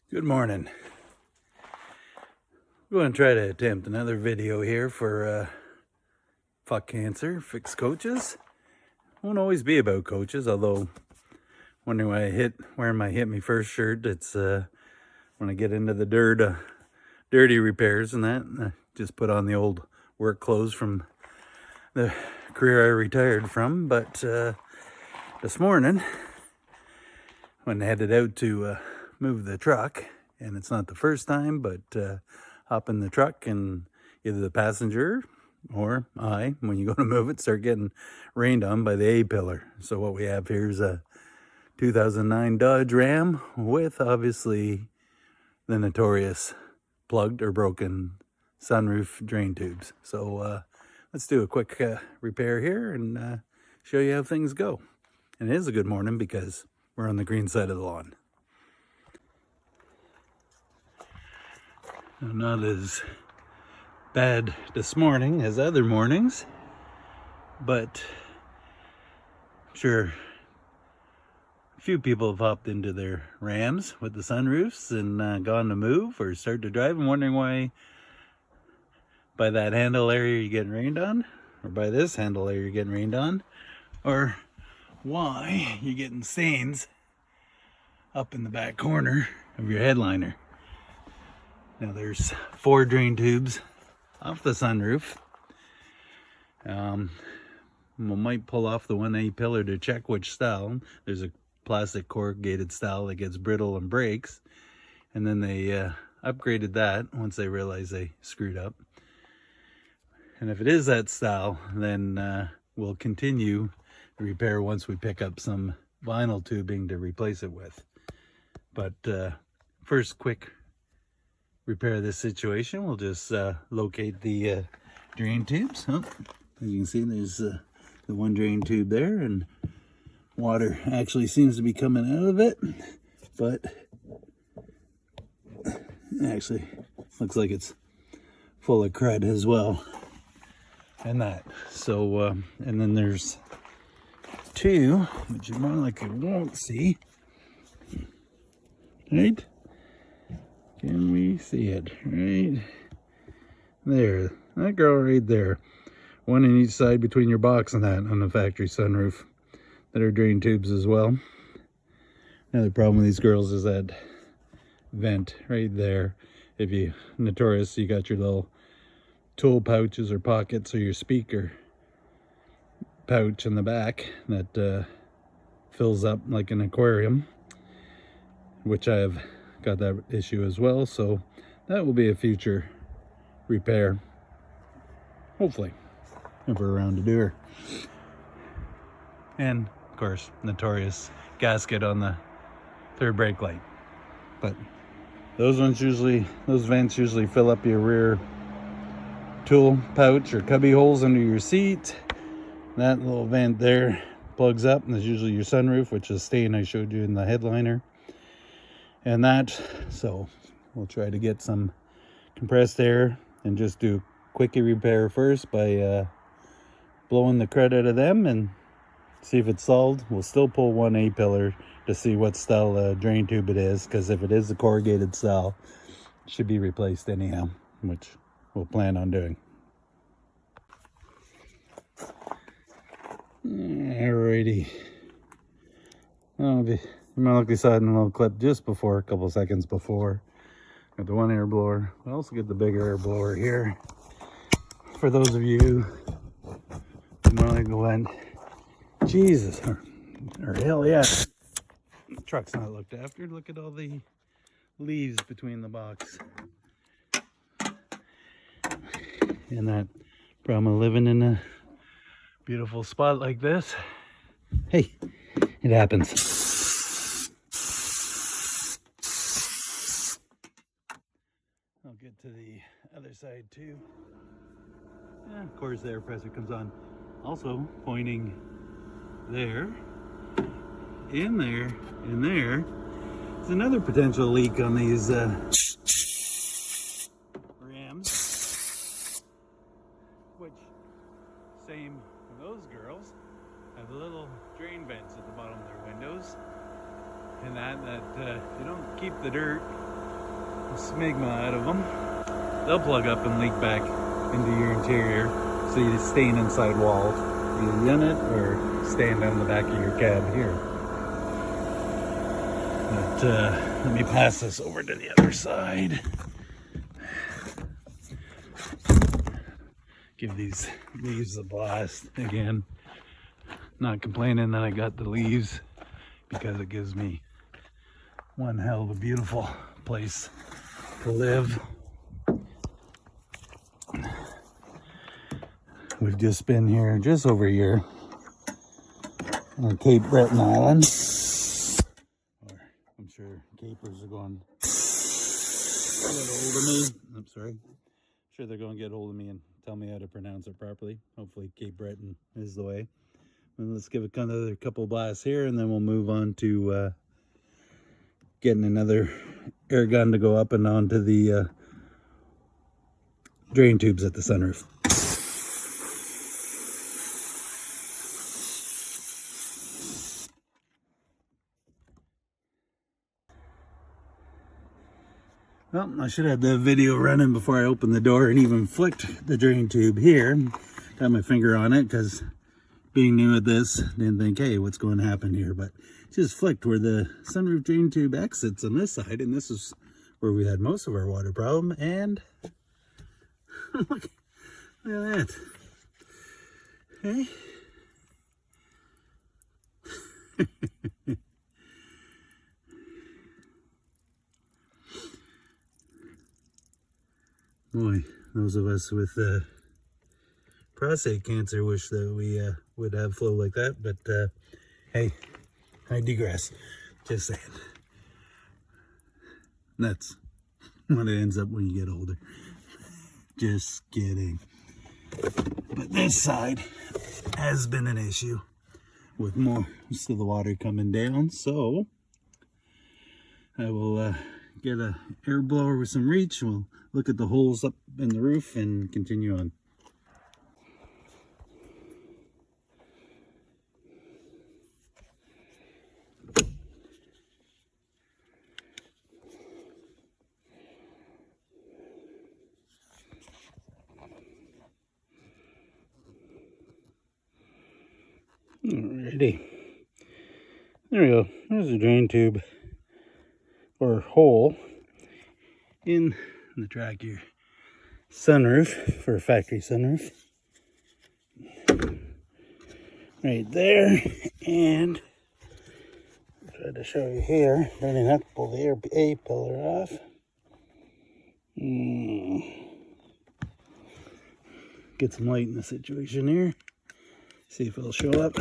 Good morning. We're going to try to attempt another video here for Fuc.CancerFixCoaches. Won't always be about coaches, although wondering why wearing my Hit Me First shirt. It's when I get into the dirty repairs and that. I just put on the old work clothes from the career I retired from. But this morning, when I headed out to move the truck, and it's not the first time, but hop in the truck and either the passenger or I, when you go to move it, start getting rained on by the A-pillar. So what we have here is a 2009 Dodge Ram with obviously the notorious plugged or broken sunroof drain tubes. So let's do a quick repair here and show you how things go. And it is a good morning because we're on the green side of the lawn. Not as bad this morning as other mornings, but I'm sure a few people have hopped into their Rams with the sunroofs and gone to move or start to drive and wondering why by that handle area you're getting rained on, or by this handle area you're getting rained on, or why you're getting stains up in the back corner of your headliner. Now there's 4 drain tubes off the sunroof. We might pull off the 1A pillar to check which style. There's a plastic corrugated style that gets brittle and breaks. And then they upgraded that once they realized they screwed up. And if it is that style, then we'll continue the repair once we pick up some vinyl tubing to replace it with. But first quick repair this situation, we'll just locate the drain tubes. Oh, as you can see, there's the one drain tube there, and water actually seems to be coming out of it, but it actually looks like it's full of crud as well, and that. So and then there's 2, which you more likely won't see, right? Can we see it? Right there. That girl right there. 1 in each side between your box and that on the factory sunroof that are drain tubes as well. Another problem with these girls is that vent right there. If you notorious, you got your little tool pouches or pockets or your speaker pouch in the back that fills up like an aquarium, which I have got that issue as well, so that will be a future repair, hopefully, if we're around to do her. And of course, notorious gasket on the 3rd brake light. But those vents usually fill up your rear tool pouch or cubby holes under your seat. That little vent there plugs up, and there's usually your sunroof, which is stain I showed you in the headliner. And that, so we'll try to get some compressed air and just do quickie repair first by blowing the crud out of them and see if it's solved. We'll still pull 1A pillar to see what style drain tube it is, because if it is the corrugated style, it should be replaced anyhow, which we'll plan on doing. Alrighty. You might likely saw it in a little clip just before, a couple seconds before. Got the 1 air blower. I also get the bigger air blower here. For those of you who might like the vent, Jesus, or hell yeah, the truck's not looked after. Look at all the leaves between the box. And that problem of living in a beautiful spot like this. Hey, it happens. I'll get to the other side too. Yeah, of course the air pressure comes on. Also pointing there, in there, in there. There's another potential leak on these Rams, which, same with those girls, have little drain vents at the bottom of their windows, and that you don't keep the dirt smegma out of them. They'll plug up and leak back into your interior, so you stain inside walls. You in it or stand on the back of your cab here. But let me pass this over to the other side. Give these leaves a blast again. Not complaining that I got the leaves, because it gives me one hell of a beautiful place to live. We've just been here just over a year on Cape Breton Island. Or I'm sure capers are going to get hold of me. I'm sorry. I'm sure they're going to get hold of me and tell me how to pronounce it properly. Hopefully Cape Breton is the way. And let's give it another couple blasts here, and then we'll move on to getting another air gun to go up and onto the drain tubes at the sunroof. Well, I should have the video running before I opened the door and even flicked the drain tube here. Got my finger on it because being new at this, didn't think, hey, what's going to happen here? But just flicked where the sunroof drain tube exits on this side, and this is where we had most of our water problem. And look at that. Hey. Boy, those of us with prostate cancer wish that we would have flow like that, but hey, I digress. Just saying. That's what it ends up when you get older. Just kidding. But this side has been an issue with more of the water coming down, so I will get a air blower with some reach. We'll look at the holes up in the roof and continue on. Alrighty, there we go. There's a drain tube or hole in the track of your sunroof for a factory sunroof. Right there, and I'll try to show you here. Don't even have to pull the A pillar off. Get some light in the situation here. See if it'll show up.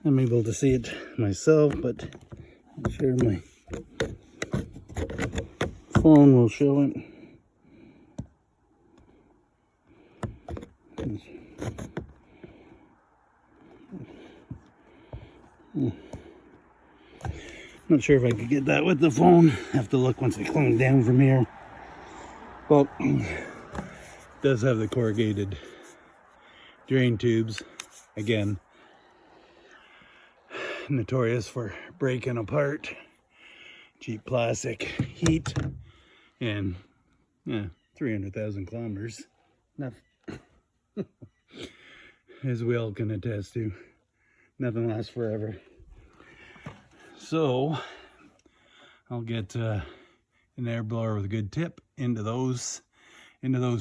I'm able to see it myself, but I'm sure my phone will show it. Not sure if I could get that with the phone. Have to look once I climb down from here. But it does have the corrugated drain tubes. Again, notorious for breaking apart. Cheap plastic, heat, and 300,000 kilometers. Nothing, as we all can attest to, nothing lasts forever. So I'll get an air blower with a good tip into those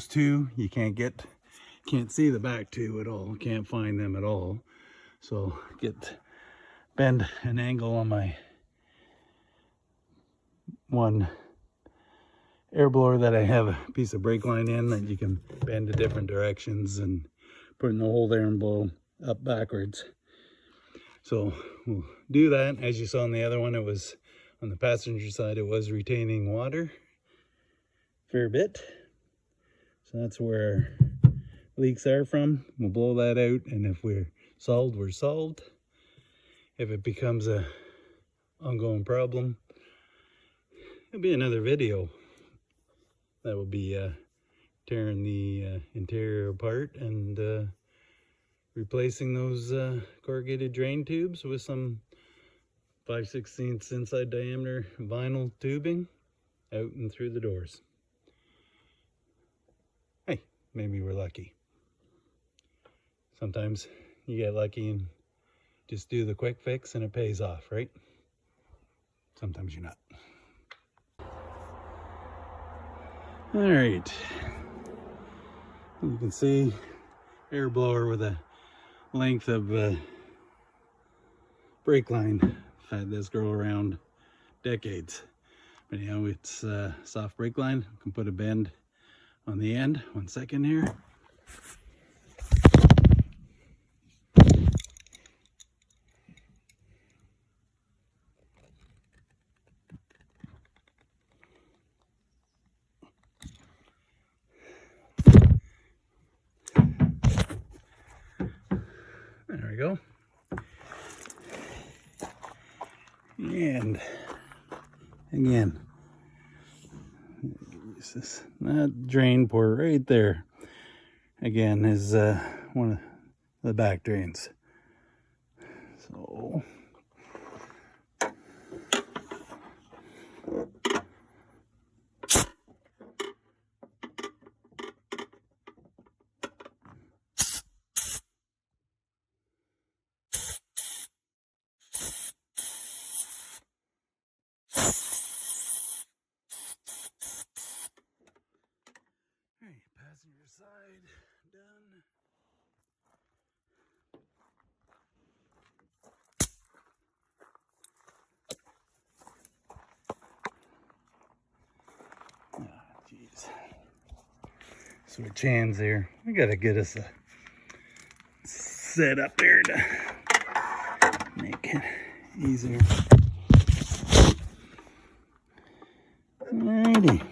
two. You can't see the back two at all. Can't find them at all. So bend an angle on my one air blower that I have a piece of brake line in that you can bend to different directions and put in the hole there and blow up backwards. So we'll do that. As you saw on the other one, it was on the passenger side, it was retaining water a fair bit. So that's where leaks are from. We'll blow that out, and if we're solved, we're solved. If it becomes a ongoing problem, it'll be another video that will be tearing the interior apart and replacing those corrugated drain tubes with some 5/16 inside diameter vinyl tubing out and through the doors. Hey, maybe we're lucky. Sometimes you get lucky and just do the quick fix and it pays off, right? Sometimes you're not. All right. You can see air blower with a length of brake line. I've had this girl around decades. But you know, it's soft brake line. I can put a bend on the end. 1 second here. There we go. And again, that drain port right there again is one of the back drains. So passenger side done. Oh, jeez. Switch hands here. We gotta get us a set up there to make it easier. Alrighty.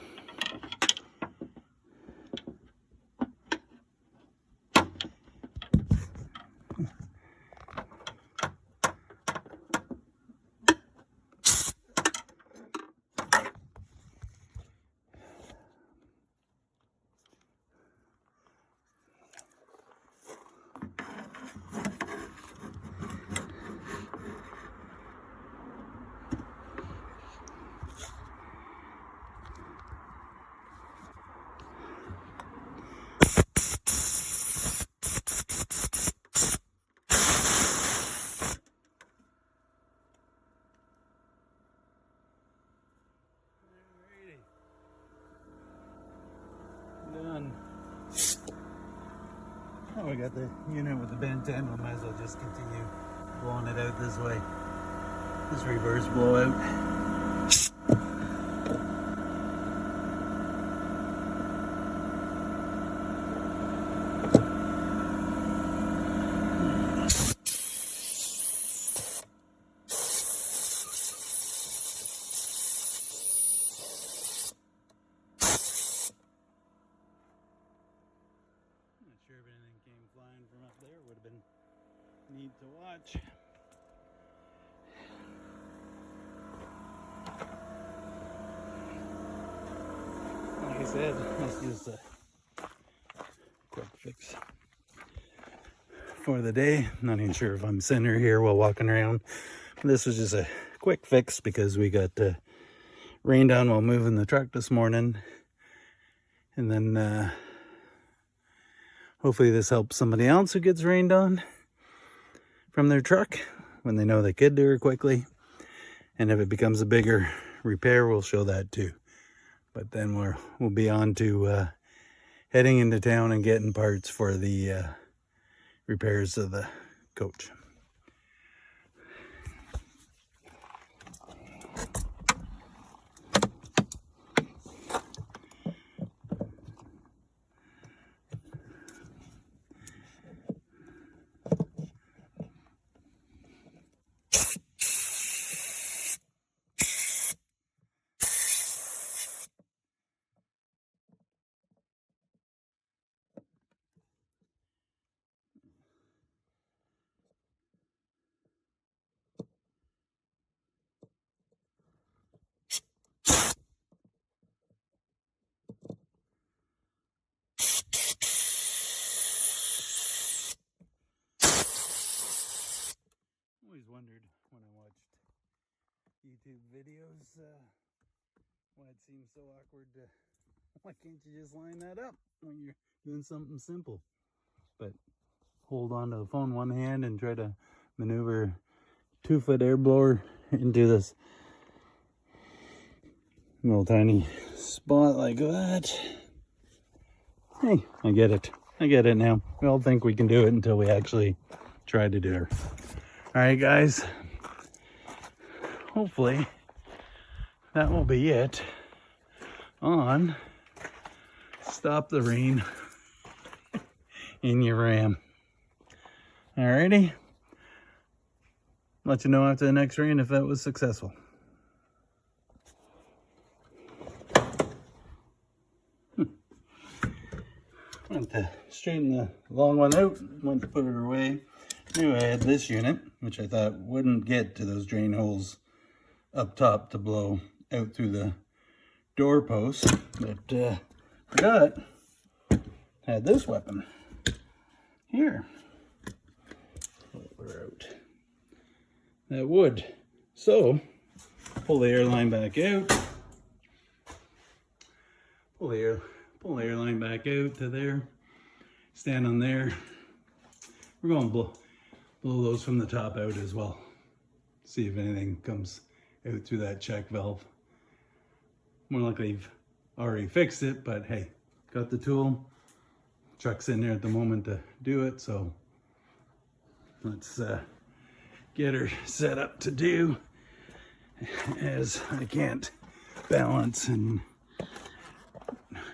Done. Oh, we got the unit with the bent end. We might as well just continue blowing it out this way. This reverse blowout. Sure if anything came flying from up there, would have been neat to watch. Like I said, this is a quick fix for the day. Not even sure if I'm center here while walking around. This was just a quick fix because we got rained on while moving the truck this morning. And then hopefully this helps somebody else who gets rained on from their truck when they know they could do it quickly. And if it becomes a bigger repair, we'll show that too. But then we'll be on to heading into town and getting parts for the repairs of the coach. Always wondered when I watched YouTube videos, why it seems so awkward to, why can't you just line that up when you're doing something simple? But hold on to the phone one hand and try to maneuver 2-foot air blower into this little tiny spot like that. Hey, I get it. I get it now. We all think we can do it until we actually try to do it. All right, guys. Hopefully that will be it on Stop the Rain in Your Ram. Alrighty. Let you know after the next rain if that was successful. Went to straighten the long one out, went to put it away. Knew I had this unit, which I thought wouldn't get to those drain holes up top to blow out through the door post, but forgot had this weapon here. We're out. That would. So pull the airline back out. Pull the airline back out to there. Stand on there. We're going to blow those from the top out as well. See if anything comes out through that check valve. More likely you've already fixed it, but hey, got the tool. Truck's in there at the moment to do it, so let's get her set up to do, as I can't balance and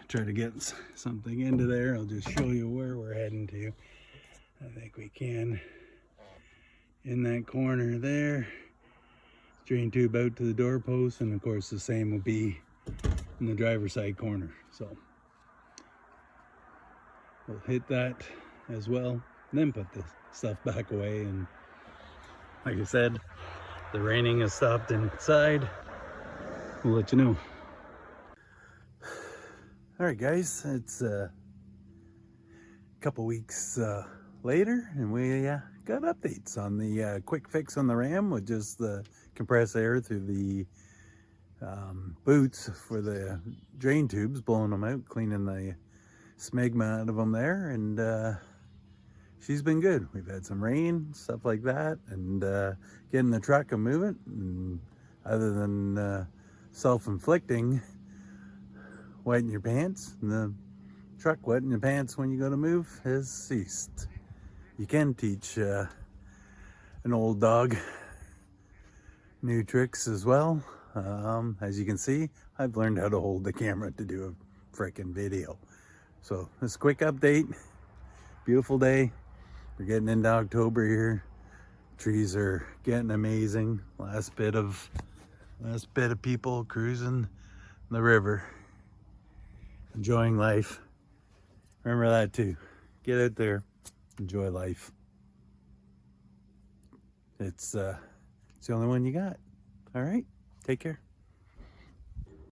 try to get something into there. I'll just show you where we're heading to. I think we can. In that corner there, drain tube out to the doorpost, and of course the same will be in the driver's side corner. So we'll hit that as well, and then put the stuff back away. And like I said, the raining has stopped inside. We'll let you know. All right, guys, it's a couple weeks later, and we got updates on the quick fix on the Ram with just the compressed air through the boots for the drain tubes, blowing them out, cleaning the smegma out of them there, and she's been good. We've had some rain, stuff like that, and getting the truck and moving, and other than self-inflicting wetting your pants, and the truck wetting your pants when you go to move has ceased. You can teach an old dog new tricks as well. As you can see, I've learned how to hold the camera to do a frickin' video. So this quick update. Beautiful day. We're getting into October here. Trees are getting amazing. Last bit of people cruising the river, enjoying life. Remember that too. Get out there, enjoy life. It's the only one you got. All right, take care.